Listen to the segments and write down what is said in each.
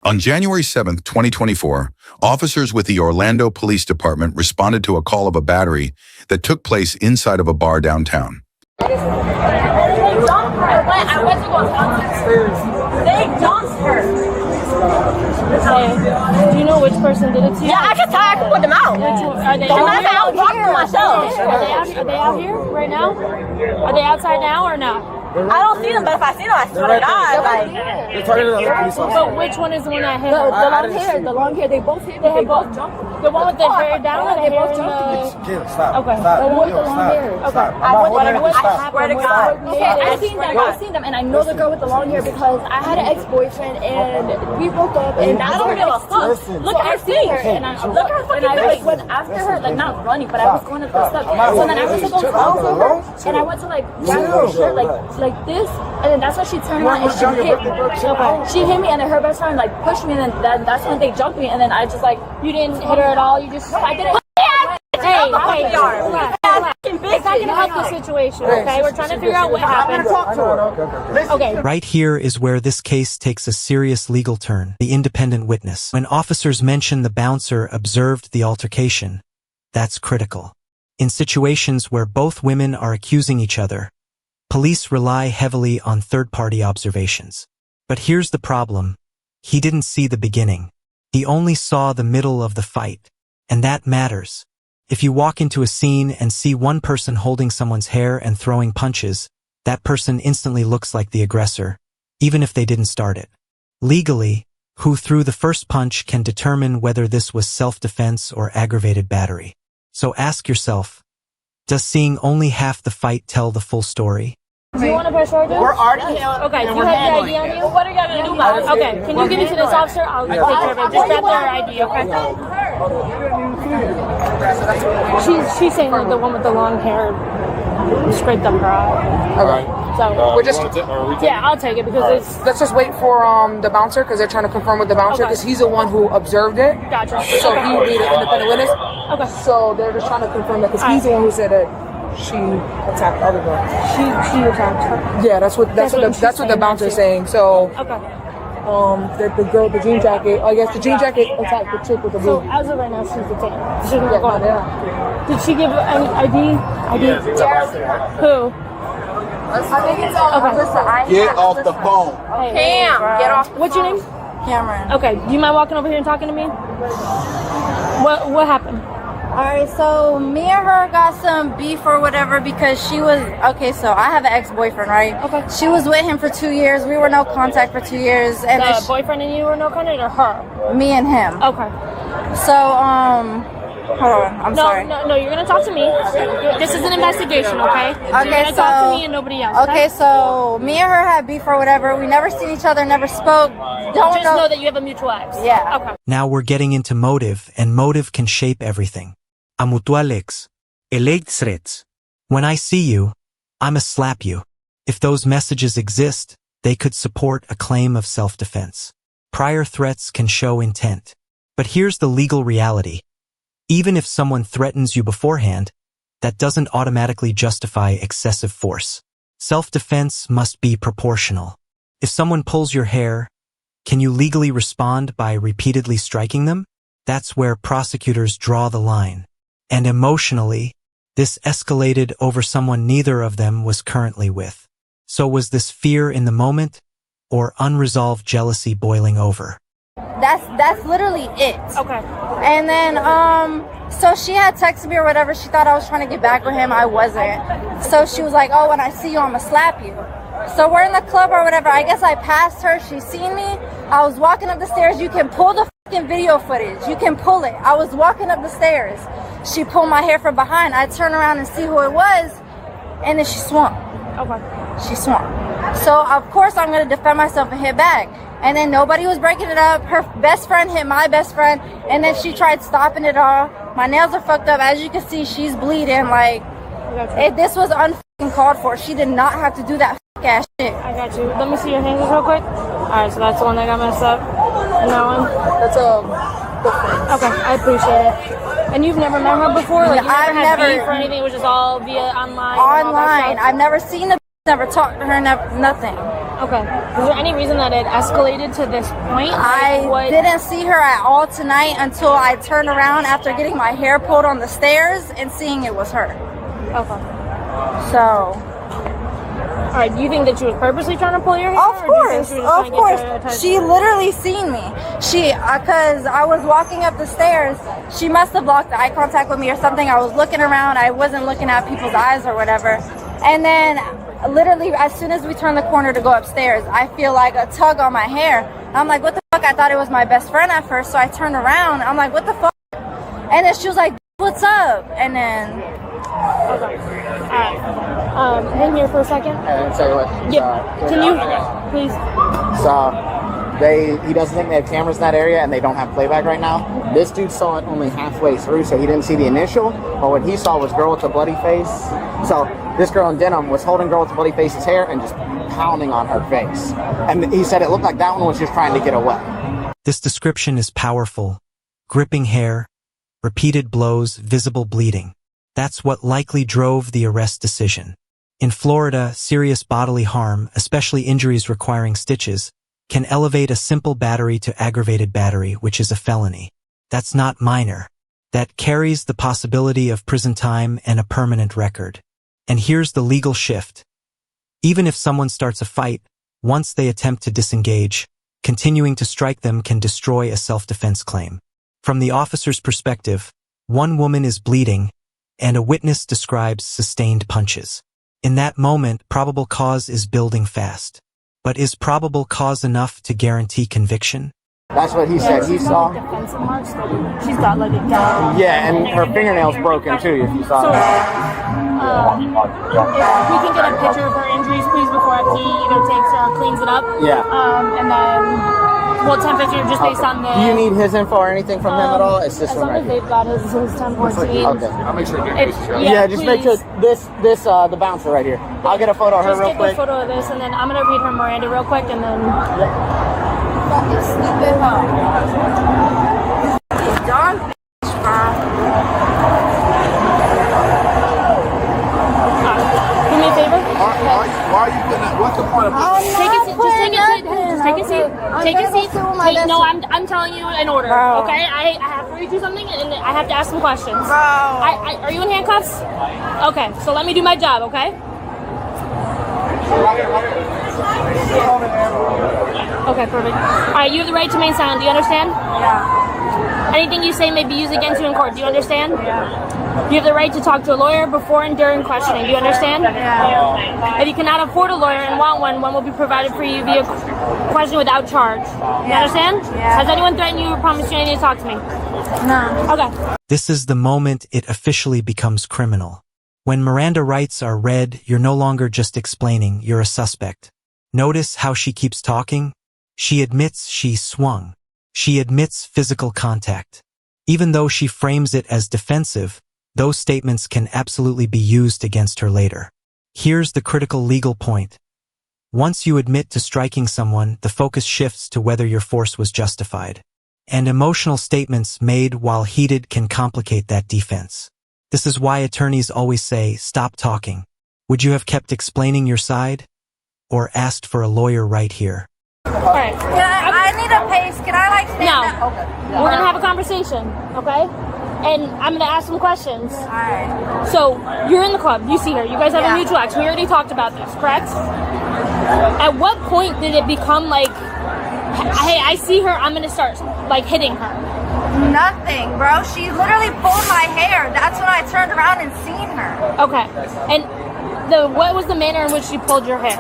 On January 7, 2024, officers with the Orlando Police Department responded to a call of a battery that took place inside of a bar downtown. They dumped her. I went to go talk to her. They dumped her. Hey, do you know which person did it to you? Yeah, I can tell. I can put them out. Are they I was walking myself. Are they out here right now? Are they outside now or no? I don't see them, but if I see them, I swear to God, like. But which one is the one that hit her? The long hair, they both hit me. They both jumped. The one with the hair down or the hair in the... Kill, stop. Okay. Stop. The one with the long hair. Okay. I swear to God. Okay, I seen them, and I know the girl with the long hair because I had an ex-boyfriend, and we broke up, and I don't give a fuck. Look at her seen her, face. and I Look at her fucking and I face. went after her, like not running, but I was going to the stuff. So then I went to go talk to her, and I went to like grab her shirt like this, and then that's when she turned around and she hit me. She hit me, and then her best friend like pushed me, and then that's when they jumped me, and then I just like You didn't hit her at all? You just... I didn't. Hey, relax. It's not going to help the situation, okay? We're trying to figure out what happened. Okay. Right here is where this case takes a serious legal turn. The independent witness. When officers mention the bouncer observed the altercation, that's critical. In situations where both women are accusing each other, police rely heavily on third-party observations. But here's the problem. He didn't see the beginning. He only saw the middle of the fight. And that matters. If you walk into a scene and see one person holding someone's hair and throwing punches, that person instantly looks like the aggressor, even if they didn't start it. Legally, who threw the first punch can determine whether this was self-defense or aggravated battery. So ask yourself, does seeing only half the fight tell the full story? Do you want to press charges? We're already Okay, do you have the ID on you? What are you gonna do about it? Okay, can you give it to this officer? I'll take care of it. Just grab their ID, okay? She's saying that the one with the long hair scraped up her eye. Okay. So We're just yeah, I'll take it because it's let's just wait for the bouncer because they're trying to confirm with the bouncer because he's the one who observed it. gotcha. So he would be the independent witness. Okay. So they're just trying to confirm that because he's the one who said that she attacked the other girl. She attacked her. Yeah, that's what the bouncer's saying. So Okay. that the girl with the jean jacket, I guess the jean jacket attacked the chick with the So blue. as of right now, she's detained. She's not going. Yeah. Did she give any ID? Who? I think it's okay. Get off the phone. Cam, get off. What's your name? Cameron. Okay. Do you mind walking over here and talking to me? What happened? Alright, so me and her got some beef or whatever because she was okay. So I have an ex-boyfriend, right? Okay. She was with him for 2 years. We were no contact for 2 years, and then The boyfriend and you were no contact, or her? me and him. Okay. So hold on. I'm sorry. No, you're gonna talk to me. This is an investigation, okay? You're Okay, gonna talk to me and nobody else. Okay, so me and her had beef or whatever. We never seen each other, never spoke. Don't Just know. know that you have a mutual ex. Yeah. Okay. Now we're getting into motive, and motive can shape everything. A mutual ex. Elate threats. When I see you, I'ma slap you. If those messages exist, they could support a claim of self-defense. Prior threats can show intent. But here's the legal reality. Even if someone threatens you beforehand, that doesn't automatically justify excessive force. Self-defense must be proportional. If someone pulls your hair, can you legally respond by repeatedly striking them? That's where prosecutors draw the line. And emotionally, this escalated over someone neither of them was currently with. So was this fear in the moment, or unresolved jealousy boiling over? That's literally it. Okay. And then so she had texted me or whatever. She thought I was trying to get back with him. I wasn't. So she was like, "Oh, when I see you, I'ma slap you." So we're in the club or whatever. I guess I passed her. She seen me. I was walking up the stairs. You can pull the fucking video footage. You can pull it. I was walking up the stairs. She pulled my hair from behind. I turned around and see who it was, and then she swung. Okay. She swung. So of course I'm gonna defend myself and hit back. And then nobody was breaking it up. Her best friend hit my best friend, and then she tried stopping it all. My nails are fucked up. As you can see, she's bleeding. Like, this was unfucking called for. She did not have to do that ass shit. I got you. Let me see your hands real quick. Alright, so that's the one that got messed up. And that one? That's Okay, I appreciate it. And you've never met her before? Like, you I've never had never- beef or anything? It was just all via online? and all that Online. stuff? I've never seen the never talked to her, never, nothing. Okay. Is there any reason that it escalated to this point? I didn't see her at all tonight until I turned around after getting my hair pulled on the stairs and seeing it was her. Okay. So. All right. Do you think that she was purposely trying to pull your hair? Of course. She literally seen me. Cause I was walking up the stairs. She must have blocked eye contact with me or something. I was looking around. I wasn't looking at people's eyes or whatever. And then, literally, as soon as we turned the corner to go upstairs, I feel like a tug on my hair. I'm like, what the fuck? I thought it was my best friend at first. So I turned around. I'm like, what the fuck? And then she was like, what's up? And then. Okay. Hang here for a second. And tell you what. Yeah. Can you, please? So he doesn't think they have cameras in that area, and they don't have playback right now. This dude saw it only halfway through, so he didn't see the initial. But what he saw was girl with the bloody face. So this girl in denim was holding girl with the bloody face's hair and just pounding on her face. And he said it looked like that one was just trying to get away. This description is powerful. Gripping hair, repeated blows, visible bleeding. That's what likely drove the arrest decision. In Florida, serious bodily harm, especially injuries requiring stitches, can elevate a simple battery to aggravated battery, which is a felony. That's not minor. That carries the possibility of prison time and a permanent record. And here's the legal shift. Even if someone starts a fight, once they attempt to disengage, continuing to strike them can destroy a self-defense claim. From the officer's perspective, one woman is bleeding, and a witness describes sustained punches. In that moment, probable cause is building fast. But is probable cause enough to guarantee conviction? That's what he said. He saw. Defensive marks. She's got like a gown. Yeah, and her fingernails broken too. If you saw So, that. if we can get a picture of her injuries, please, before he either takes her or cleans it up. Yeah. And then we'll attempt it just based on the. Do you need his info or anything from him at all? It's this as one long right as here. they've got his 1014. Okay. I'll make sure to get pictures. Yeah, just make sure please. this the bouncer right here. I'll get a photo of her Just real get quick. a photo of this, and then I'm gonna read her Miranda real quick, and then. Fucking stupid hoe. Dumb bitch, bro. Do me a favor. Why are you gonna? What's the point of? Take a seat. Just take a seat. Take a seat. No, I'm telling you in order. Bro. Okay, I have to read you something, and I have to ask some questions. Bro. Are you in handcuffs? Okay, so let me do my job. Okay. Okay, perfect. All right, you have the right to remain silent. Do you understand? Yeah. Anything you say may be used against you in court. Do you understand? Yeah. You have the right to talk to a lawyer before and during questioning. Do you understand? Yeah. If you cannot afford a lawyer and want one will be provided for you via question without charge. You understand? Yeah. Has anyone threatened you or promised you anything to talk to me? No. Okay. This is the moment it officially becomes criminal. When Miranda rights are read, you're no longer just explaining, you're a suspect. Notice how she keeps talking? She admits she swung. She admits physical contact. Even though she frames it as defensive, those statements can absolutely be used against her later. Here's the critical legal point. Once you admit to striking someone, the focus shifts to whether your force was justified. And emotional statements made while heated can complicate that defense. This is why attorneys always say, stop talking. Would you have kept explaining your side? Or asked for a lawyer right here? All right. I need a pace. Can I like stand Now, up? Okay. we're gonna have a conversation, okay? And I'm gonna ask some questions. Alright. So you're in the club. You see her. You guys have Yeah. a mutual ex. We already talked about this, correct? At what point did it become like, hey, I see her. I'm gonna start like hitting her? Nothing, bro. She literally pulled my hair. That's when I turned around and seen her. Okay. And what was the manner in which she pulled your hair?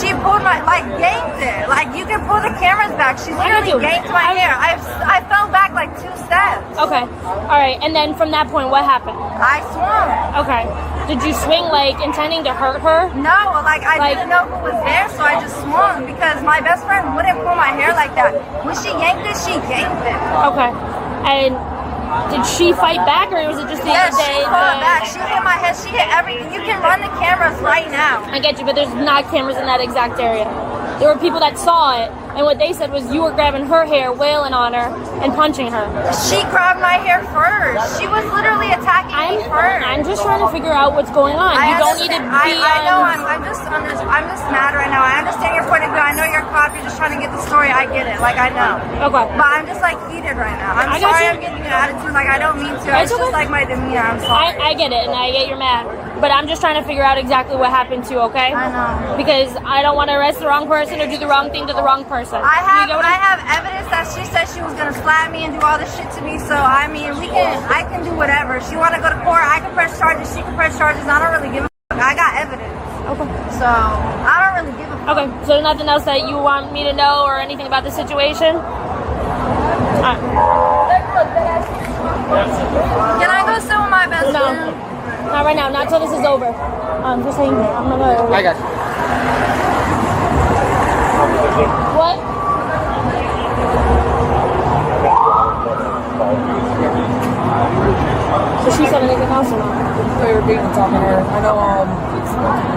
She pulled my, like, yanked it. Like, you can pull the cameras back. She literally yanked my hair. I fell back like 2 steps. Okay. All right. And then from that point, what happened? I swung. Okay. Did you swing like intending to hurt her? No, like I didn't know who was there, so I just swung because my best friend wouldn't pull my hair like that. When she yanked it, she yanked it. Okay. And did she fight back, or was it just the Yeah, she fought back. She hit my head. She hit everything. You can run the cameras right now. I get you, but there's not cameras in that exact area. There were people that saw it, And what they said was you were grabbing her hair, wailing on her, and punching her. She grabbed my hair first. She was literally attacking me first. I'm just trying to figure out what's going on. You don't need to be. I know. I'm just mad right now. I understand your point of view. I know you're a cop. You're just trying to get the story. I get it. Like I know. Okay. But I'm just like heated right now. I'm sorry. I'm getting an attitude. Like I don't mean to. It's just like my demeanor. I'm sorry. I get it, and I get you're mad. But I'm just trying to figure out exactly what happened to you, okay? I know. Because I don't want to arrest the wrong person or do the wrong thing to the wrong person. I have evidence that she said she was gonna slap me and do all this shit to me. So I mean, I can do whatever. She wanna go to court. I can press charges. She can press charges. I don't really give a fuck. I got evidence. Okay. So I don't really give a fuck. Okay. So there's nothing else that you want me to know or anything about the situation? Alright. Can I go sit with my best friend? Not right now. Not until this is over. Just hang here. I'm gonna. I got you. What? So she said anything else or not? They were beating talking to her. I know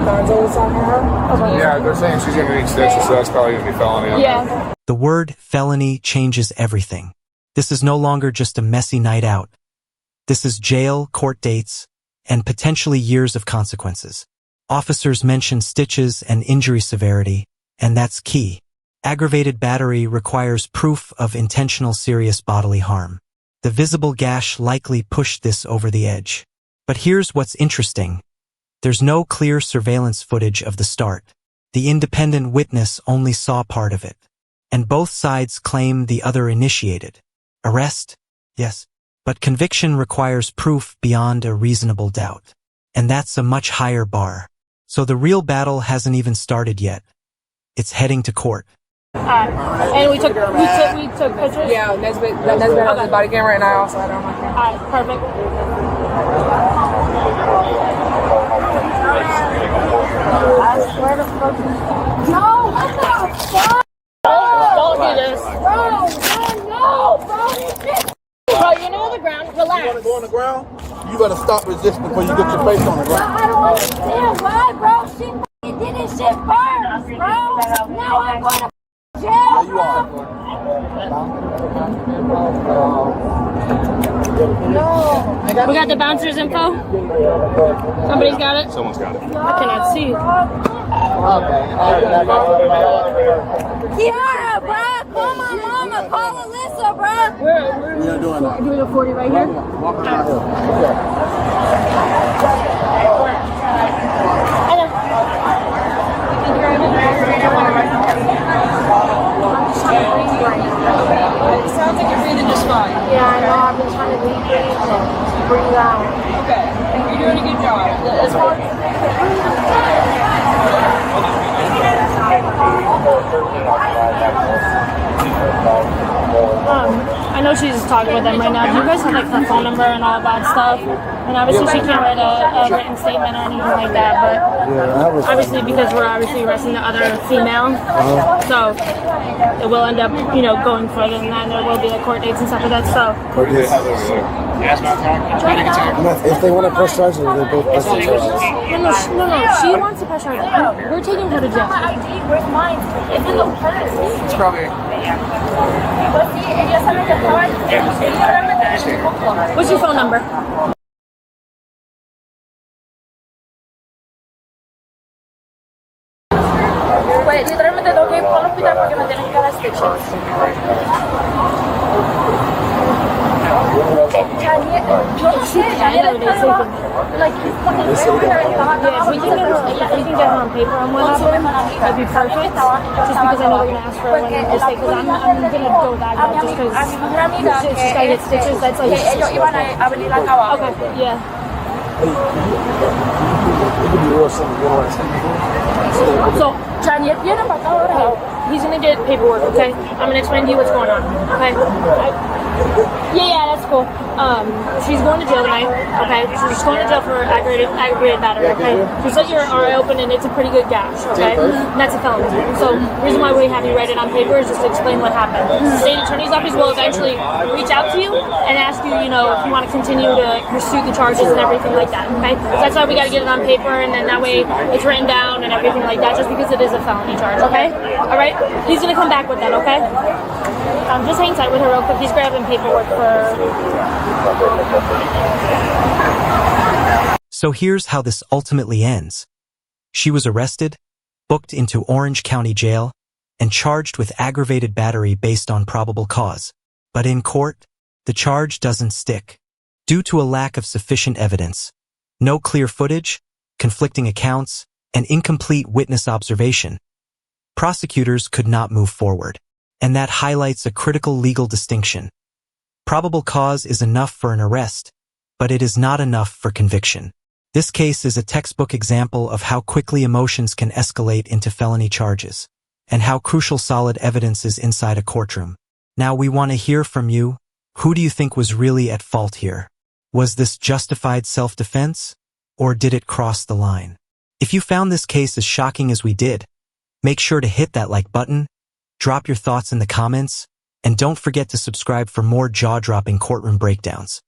Gonzo was talking to her. Okay. Yeah, they're saying she's gonna need stitches, so that's probably gonna be felony. Yeah. The word felony changes everything. This is no longer just a messy night out. This is jail, court dates, and potentially years of consequences. Officers mention stitches and injury severity, and that's key. Aggravated battery requires proof of intentional serious bodily harm. The visible gash likely pushed this over the edge. But here's what's interesting. There's no clear surveillance footage of the start. The independent witness only saw part of it. And both sides claim the other initiated. Arrest? Yes. But conviction requires proof beyond a reasonable doubt. And that's a much higher bar. So the real battle hasn't even started yet. It's heading to court. And we took pictures? Yeah, Nesbitt has his body camera, and I also had it on my camera. Alright, perfect. I swear to fuck. No, what the fuck? Don't do this. Bro, Bro, you're near the ground. Relax. You wanna go on the ground? You better stop resisting before you get your face on the ground. I don't understand why, bro. She fucking did this shit first, bro. Now I'm going to jail, Yeah, you are. bro. No. We got the bouncer's info. Somebody's got it? Someone's got it. I cannot see. Kiara, bro. Call my mama. Call Alyssa, bro. We're doing a 40 right here. It sounds like you're breathing just fine. Yeah, I know. I've been trying to breathe out. Okay. You're doing a good job. As far I know she's talking with them right now. Do you guys have like her phone number and all that stuff? And obviously she can't write a written statement or anything like that, but obviously because we're obviously arresting the other female, so it will end up, going further than that. There will be like court dates and stuff like that. So If they want to press charges, they both press charges. no. She wants to press charges. We're taking her to jail. Where's mine? It's in the purse. it's probably. Pues sí, ella sabe que estaba What's your phone number? Pues literalmente tengo que ir al hospital porque me tienen que dar stitches. Yo no sé, like he's fucking Yeah, if we can get her on paper and what happened, that'd be perfect. Just because I know they're gonna ask for a written statement. Because I'm gonna go that route just because she's just gotta get stitches. That's like. ellos iban a venir acá abajo. Okay, yeah. So, Chaniel viene para acá ahora. he's gonna get paperwork, okay? I'm gonna explain to you what's going on, okay? Yeah, that's cool. She's going to jail tonight, okay? She's just going to jail for aggravated battery, okay? She said your RI open and it's a pretty good gash, okay? And that's a felony. So the reason why we have you write it on paper is just to explain what happened. The state attorney's office will eventually reach out to you and ask you, you know, if you want to continue to pursue the charges and everything like that, okay? So that's why we got to get it on paper, and then that way it's written down and everything like that, just because it is a felony charge, okay? All right? He's going to come back with that, okay? Just hang tight with her real quick. He's grabbing paperwork for her. So here's how this ultimately ends. She was arrested, booked into Orange County Jail, and charged with aggravated battery based on probable cause. But in court, the charge doesn't stick, due to a lack of sufficient evidence. No clear footage, conflicting accounts, and incomplete witness observation. Prosecutors could not move forward. And that highlights a critical legal distinction. Probable cause is enough for an arrest, but it is not enough for conviction. This case is a textbook example of how quickly emotions can escalate into felony charges, and how crucial solid evidence is inside a courtroom. Now we want to hear from you. Who do you think was really at fault here? Was this justified self-defense, or did it cross the line? If you found this case as shocking as we did, make sure to hit that like button, drop your thoughts in the comments, and don't forget to subscribe for more jaw-dropping courtroom breakdowns.